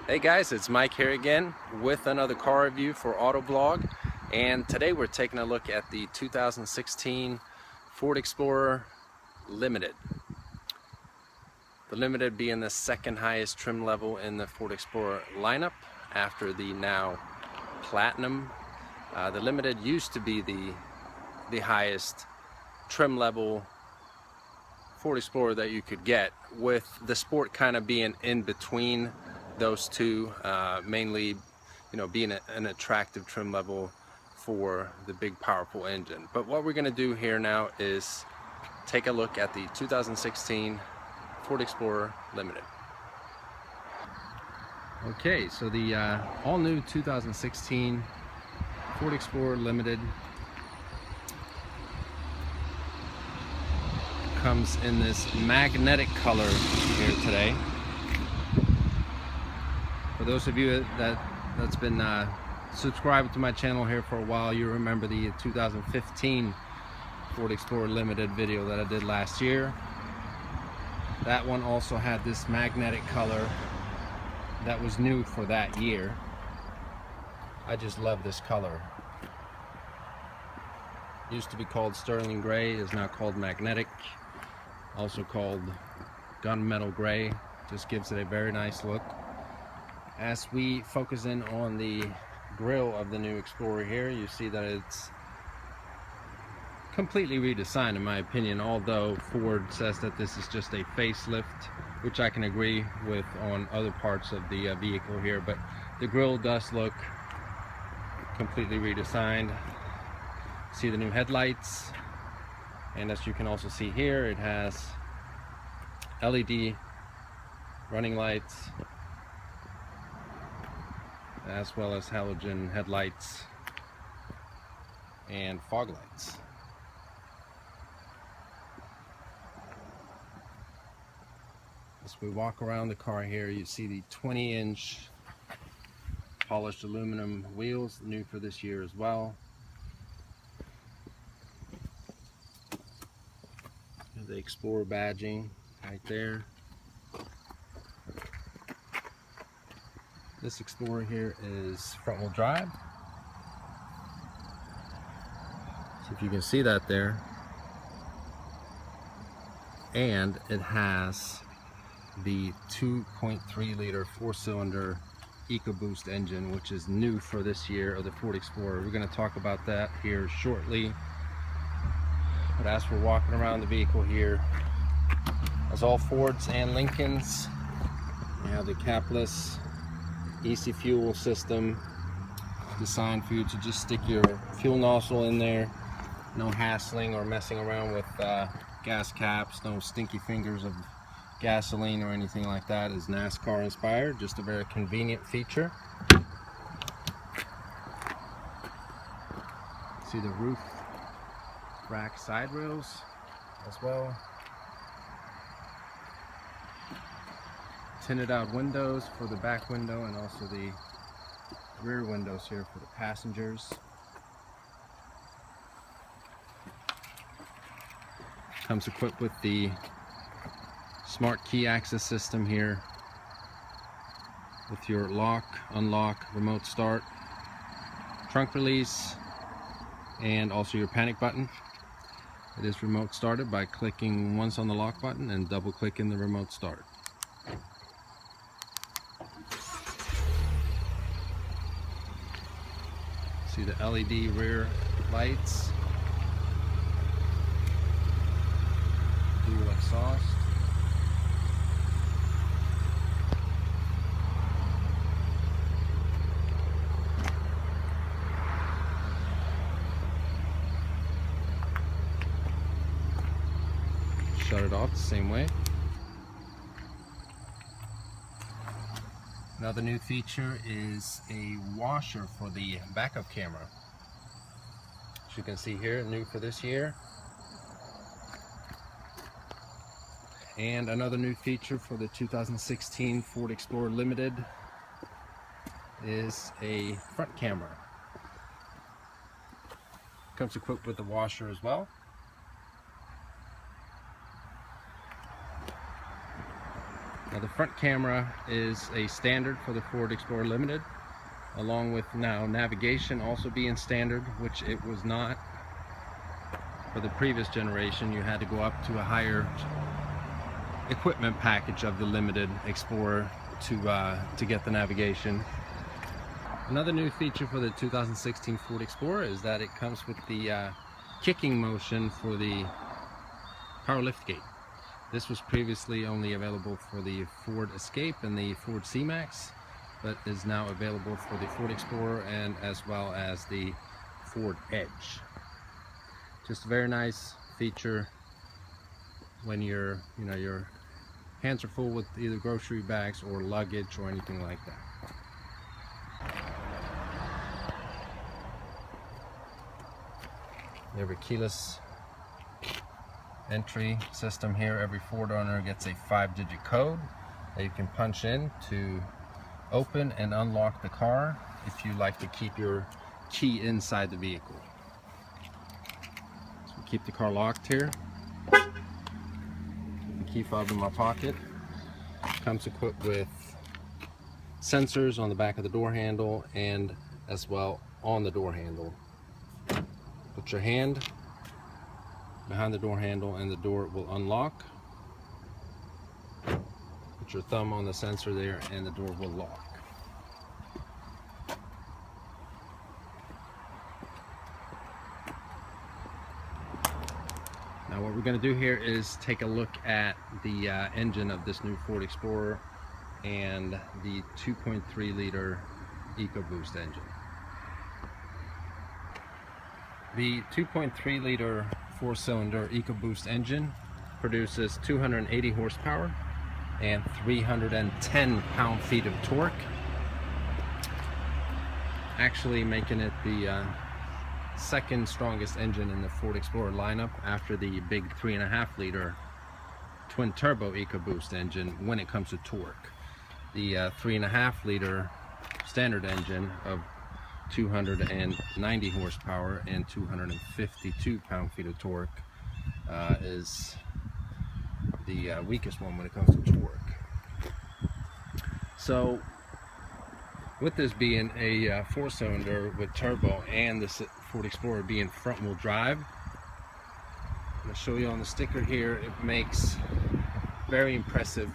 Hey guys, it's Mike here again with another car review for Autoblog, and today we're taking a look at the 2016 Ford Explorer Limited. The Limited being the second highest trim level in the Ford Explorer lineup after the now Platinum. The Limited used to be the highest trim level Ford Explorer that you could get, with the Sport kind of being in between those two, mainly being an attractive trim level for the big powerful engine. But what we're going to do here now is take a look at the 2016 Ford Explorer Limited. Okay, so the all new 2016 Ford Explorer Limited comes in this magnetic color here today. For those of you that's been subscribed to my channel here for a while, you remember the 2015 Ford Explorer Limited video that I did last year. That one also had this magnetic color that was new for that year. I just love this color. Used to be called sterling gray, is now called magnetic, also called gunmetal gray. Just gives it a very nice look. As we focus in on the grille of the new Explorer here, you see that it's completely redesigned in my opinion, although Ford says that this is just a facelift, which I can agree with on other parts of the vehicle here, but the grille does look completely redesigned. See the new headlights, and as you can also see here, it has LED running lights as well as halogen headlights and fog lights. As we walk around the car here, you see the 20-inch polished aluminum wheels, new for this year as well. The Explorer badging right there. This Explorer here is front-wheel drive. See if you can see that there. And it has the 2.3 liter 4-cylinder Ecoboost engine, which is new for this year of the Ford Explorer. We're going to talk about that here shortly. But as we're walking around the vehicle here, as all Fords and Lincolns, you have the capless easy fuel system designed for you to just stick your fuel nozzle in there. No hassling or messing around with gas caps, no stinky fingers of gasoline or anything like that. Is NASCAR inspired, just a very convenient feature. See the roof rack side rails as well. Tinted out windows for the back window and also the rear windows here for the passengers. Comes equipped with the smart key access system here with your lock, unlock, remote start, trunk release, and also your panic button. It is remote started by clicking once on the lock button and double clicking the remote start. See the LED rear lights, dual exhaust. Shut it off the same way. Another new feature is a washer for the backup camera. As you can see here, new for this year. And another new feature for the 2016 Ford Explorer Limited is a front camera. Comes equipped with a washer as well. Now the front camera is a standard for the Ford Explorer Limited, along with now navigation also being standard, which it was not for the previous generation. You had to go up to a higher equipment package of the Limited Explorer to get the navigation. Another new feature for the 2016 Ford Explorer is that it comes with the kicking motion for the power liftgate. This was previously only available for the Ford Escape and the Ford C-Max, but is now available for the Ford Explorer and as well as the Ford Edge. Just a very nice feature when your hands are full with either grocery bags or luggage or anything like that. You have a keyless entry system here. Every Ford owner gets a 5-digit code that you can punch in to open and unlock the car if you like to keep your key inside the vehicle. So keep the car locked here. Keep the key fob in my pocket. Comes equipped with sensors on the back of the door handle and as well on the door handle. Put your hand behind the door handle and the door will unlock. Put your thumb on the sensor there and the door will lock. Now what we're going to do here is take a look at the engine of this new Ford Explorer and the 2.3 liter Ecoboost engine. The 2.3 liter 4-cylinder Ecoboost engine produces 280 horsepower and 310 pound-feet of torque, actually making it the second strongest engine in the Ford Explorer lineup after the big 3.5 liter twin turbo Ecoboost engine when it comes to torque. The 3.5 liter standard engine of 290 horsepower and 252 pound-feet of torque is the weakest one when it comes to torque. So with this being a 4-cylinder with turbo and this Ford Explorer being front-wheel drive, I'm going to show you on the sticker here, it makes very impressive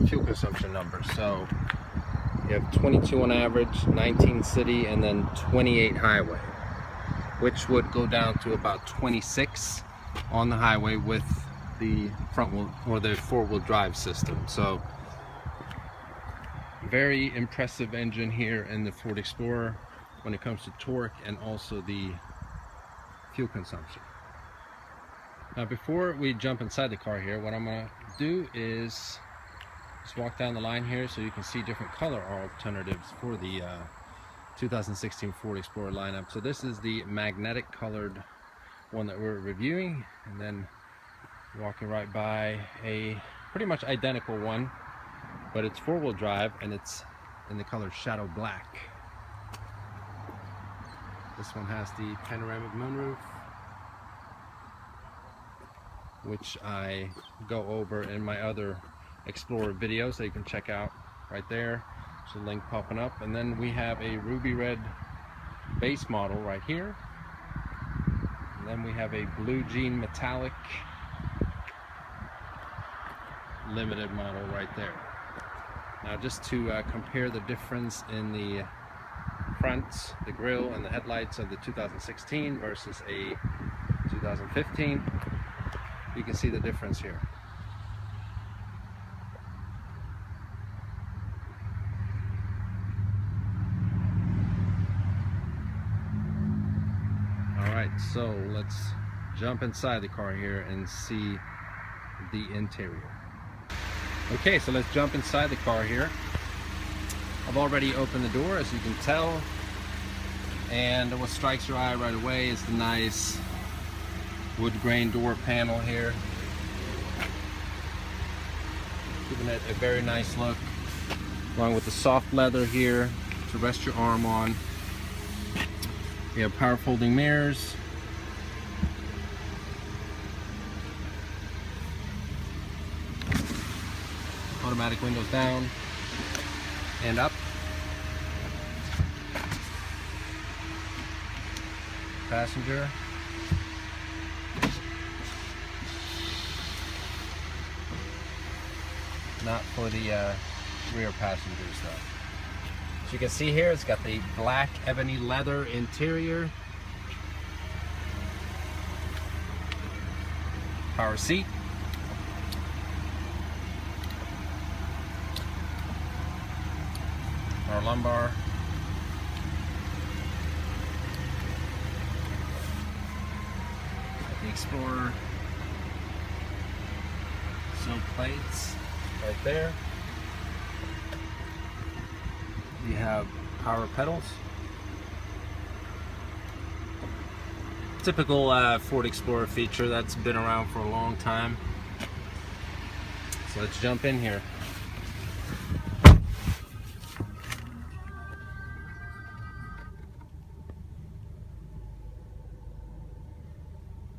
fuel consumption numbers. So you have 22 on average, 19 city, and then 28 highway, which would go down to about 26 on the highway with the front wheel or the 4-wheel drive system. So very impressive engine here in the Ford Explorer when it comes to torque and also the fuel consumption. Now before we jump inside the car here, what I'm going to do is just walk down the line here so you can see different color alternatives for the 2016 Ford Explorer lineup. So this is the magnetic colored one that we're reviewing, and then walking right by a pretty much identical one, but it's 4-wheel drive and it's in the color shadow black. This one has the panoramic moonroof, which I go over in my other Explorer video, so you can check out right there. There's a link popping up. And then we have a ruby red base model right here, and then we have a blue jean metallic limited model right there. Now just to compare the difference in the front, the grille and the headlights of the 2016 versus a 2015, you can see the difference here. Alright, so let's jump inside the car here and see the interior. Okay, so let's jump inside the car here. I've already opened the door, as you can tell, and what strikes your eye right away is the nice wood grain door panel here, giving it a very nice look, along with the soft leather here to rest your arm on. We have power folding mirrors, automatic windows down and up. Passenger. Not for the rear passengers though. As you can see here, it's got the black ebony leather interior. Power seat. Our lumbar. The Explorer silk plates right there. You have power pedals. Typical Ford Explorer feature that's been around for a long time. So let's jump in here.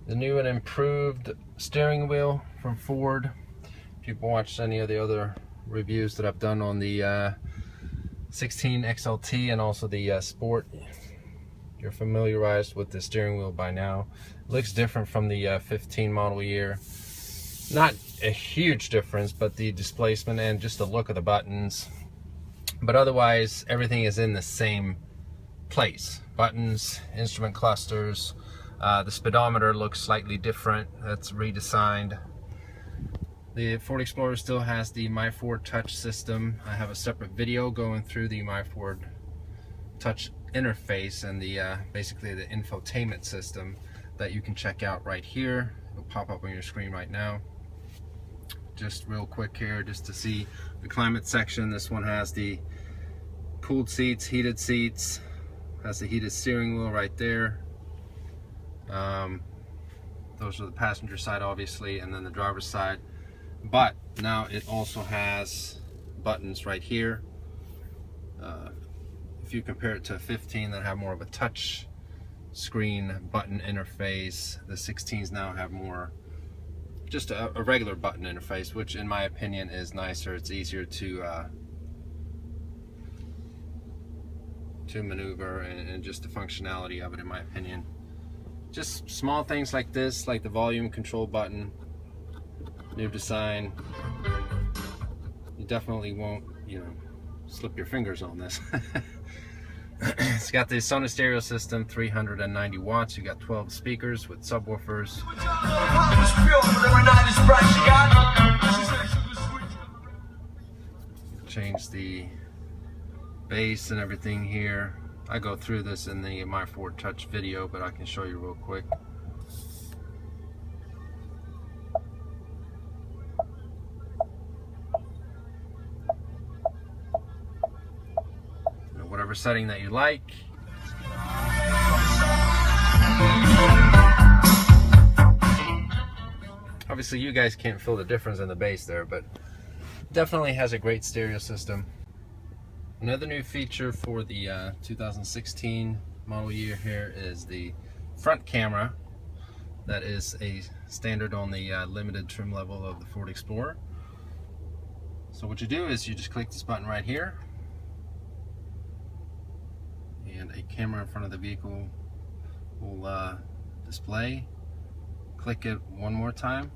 The new and improved steering wheel from Ford. If you've watched any of the other reviews that I've done on the 16 XLT and also the Sport, you're familiarized with the steering wheel by now. It looks different from the 15 model year. Not a huge difference, but the displacement and just the look of the buttons. But otherwise, everything is in the same place. Buttons, instrument clusters. The speedometer looks slightly different. That's redesigned. The Ford Explorer still has the My Ford Touch system. I have a separate video going through the My Ford Touch interface and the basically the infotainment system that you can check out right here. It'll pop up on your screen right now. Just real quick here, just to see the climate section. This one has the cooled seats, heated seats, has the heated steering wheel right there. Those are the passenger side obviously, and then the driver's side. But now it also has buttons right here. If you compare it to a 15 that have more of a touch screen button interface, the 16s now have more just a regular button interface, which in my opinion is nicer. It's easier to maneuver, and just the functionality of it, in my opinion. Just small things like this, like the volume control button, new design. You definitely won't, slip your fingers on this. It's got the Sony stereo system, 390 watts. You got 12 speakers with subwoofers. Change the bass and everything here. I go through this in the My Ford Touch video, but I can show you real quick. Whatever setting that you like. Obviously you guys can't feel the difference in the bass there, but definitely has a great stereo system. Another new feature for the 2016 model year here is the front camera. That is a standard on the limited trim level of the Ford Explorer. So what you do is you just click this button right here, and a camera in front of the vehicle will display. Click it one more time,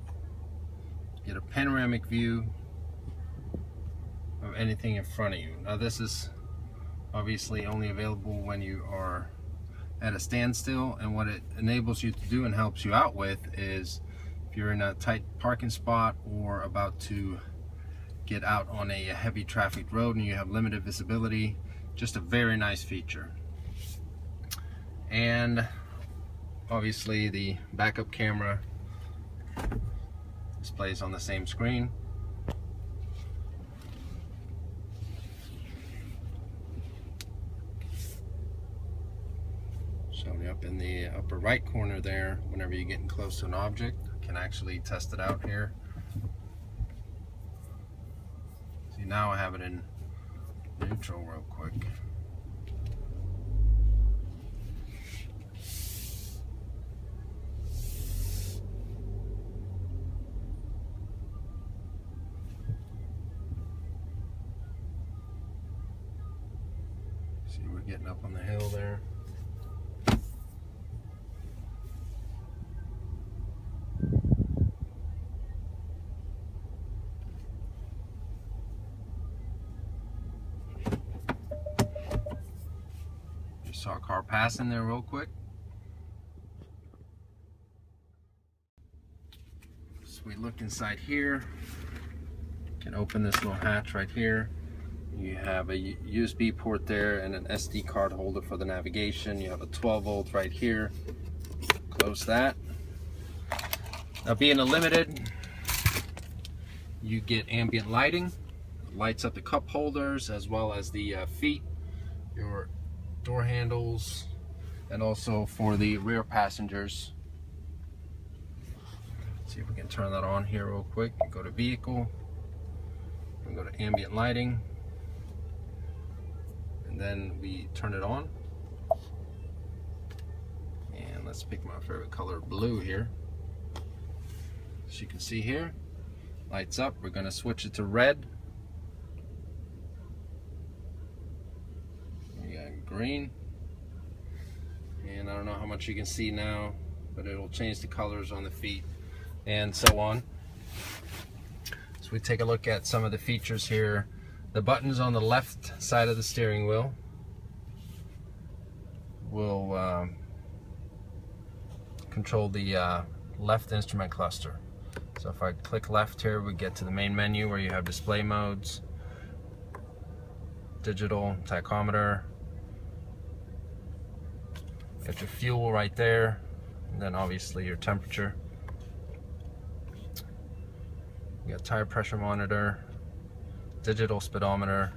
get a panoramic view of anything in front of you. Now this is obviously only available when you are at a standstill, and what it enables you to do and helps you out with is if you're in a tight parking spot or about to get out on a heavy traffic road and you have limited visibility. Just a very nice feature. And obviously the backup camera displays on the same screen. Showing up in the upper right corner there. Whenever you're getting close to an object, you can actually test it out here. See, now I have it in neutral real quick. See, we're getting up on the hill there. Just saw a car passing there real quick. So we look inside here. Can open this little hatch right here. You have a USB port there and an SD card holder for the navigation. You have a 12 volt right here. Close that. Now, being a limited, you get ambient lighting. Lights up the cup holders as well as the feet, your door handles, and also for the rear passengers. Let's see if we can turn that on here real quick. Go to vehicle. We go to ambient lighting, and then we turn it on. And let's pick my favorite color, blue here. As you can see here, lights up. We're going to switch it to red. We got green. And I don't know how much you can see now, but it'll change the colors on the feet and so on. So we take a look at some of the features here. The buttons on the left side of the steering wheel will control the left instrument cluster. So if I click left here, we get to the main menu where you have display modes, digital, tachometer, got your fuel right there, and then obviously your temperature. You got tire pressure monitor, digital speedometer,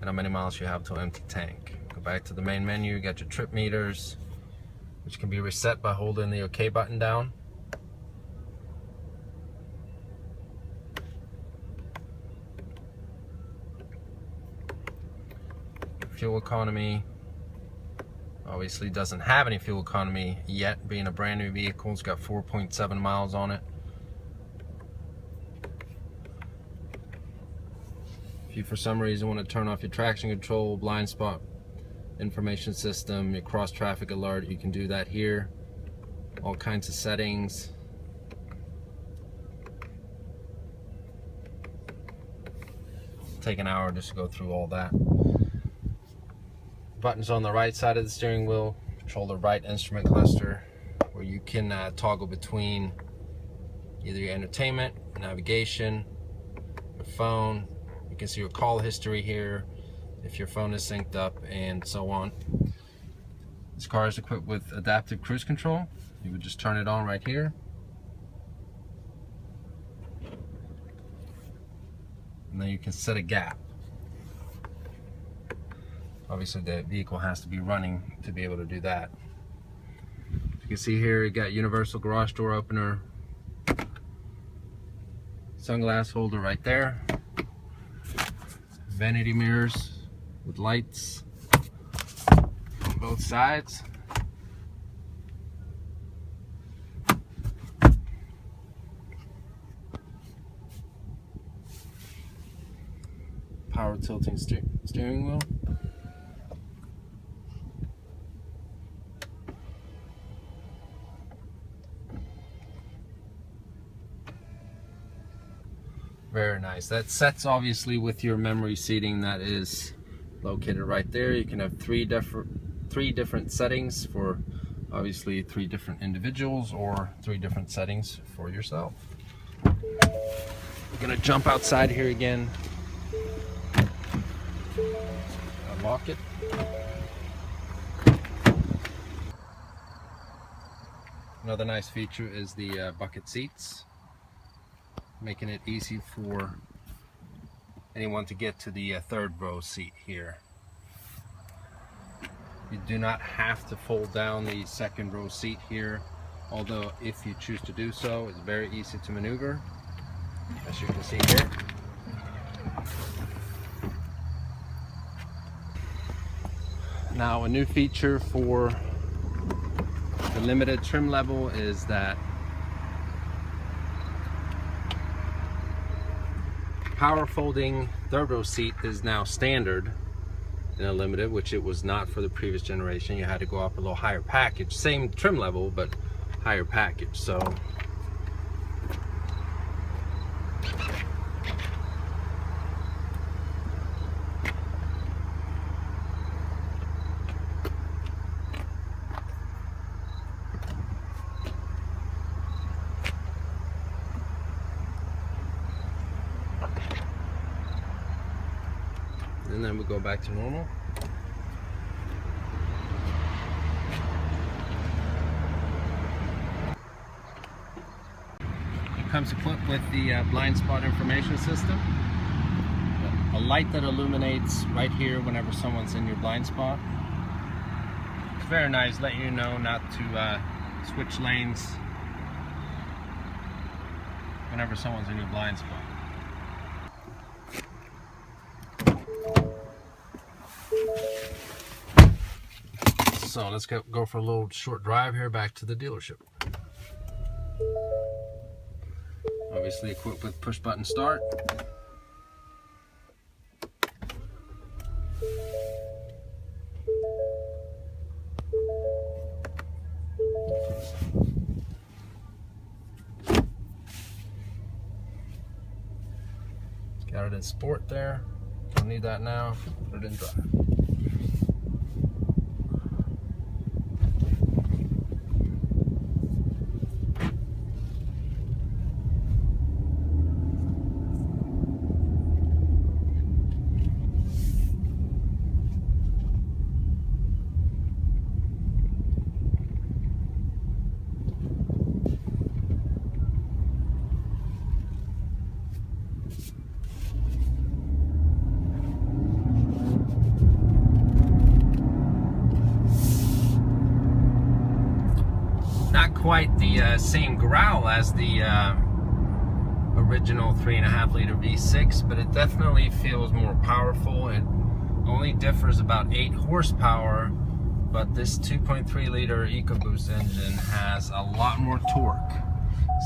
and how many miles you have to empty tank. Go back to the main menu, you got your trip meters, which can be reset by holding the OK button down. Fuel economy, obviously doesn't have any fuel economy yet, being a brand new vehicle. It's got 4.7 miles on it. If you for some reason want to turn off your traction control, blind spot information system, your cross traffic alert, you can do that here. All kinds of settings. Take an hour just to go through all that. Buttons on the right side of the steering wheel control the right instrument cluster, where you can toggle between either your entertainment, navigation, your phone. You can see your call history here, if your phone is synced up, and so on. This car is equipped with adaptive cruise control. You would just turn it on right here. And then you can set a gap. Obviously the vehicle has to be running to be able to do that. You can see here you got universal garage door opener, sunglass holder right there, vanity mirrors with lights on both sides. Power tilting steering wheel. Very nice. That sets obviously with your memory seating that is located right there. You can have three different settings for obviously 3 different individuals, or 3 different settings for yourself. We're gonna jump outside here again. Unlock it. Another nice feature is the bucket seats, making it easy for anyone to get to the 3rd row seat here. You do not have to fold down the 2nd row seat here, although if you choose to do so, it's very easy to maneuver, as you can see here. Now, a new feature for the limited trim level is that power folding 3rd row seat is now standard. in a Limited, which it was not for the previous generation. You had to go up a little higher package, same trim level, but higher package. So and then we go back to normal. It comes equipped with the blind spot information system. A light that illuminates right here whenever someone's in your blind spot. It's very nice, letting you know not to switch lanes whenever someone's in your blind spot. So let's go for a little short drive here back to the dealership. Obviously equipped with push button start. Got it in sport there. Don't need that now. Put it in drive. Not quite the same growl as the original 3.5 liter V6, but it definitely feels more powerful. It only differs about 8 horsepower, but this 2.3 liter Ecoboost engine has a lot more torque.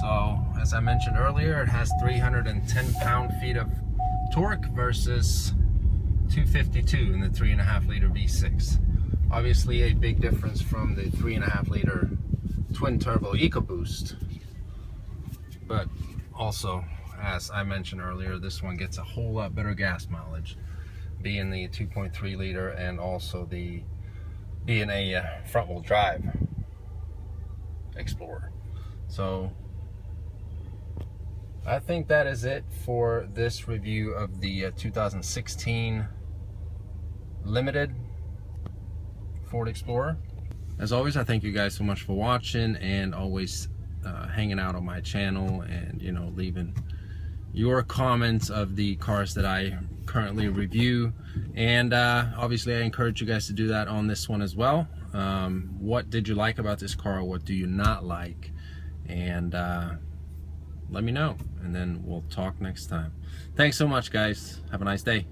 So as I mentioned earlier, it has 310 pound-feet of torque versus 252 in the 3.5 liter V6. Obviously a big difference from the 3.5 liter twin turbo Ecoboost, but also, as I mentioned earlier, this one gets a whole lot better gas mileage, being the 2.3 liter and also being a front-wheel drive Explorer. So I think that is it for this review of the 2016 Limited Ford Explorer. As always, I thank you guys so much for watching and always hanging out on my channel and, you know, leaving your comments of the cars that I currently review. And obviously I encourage you guys to do that on this one as well. What did you like about this car? What do you not like? And let me know, and then we'll talk next time. Thanks so much, guys. Have a nice day.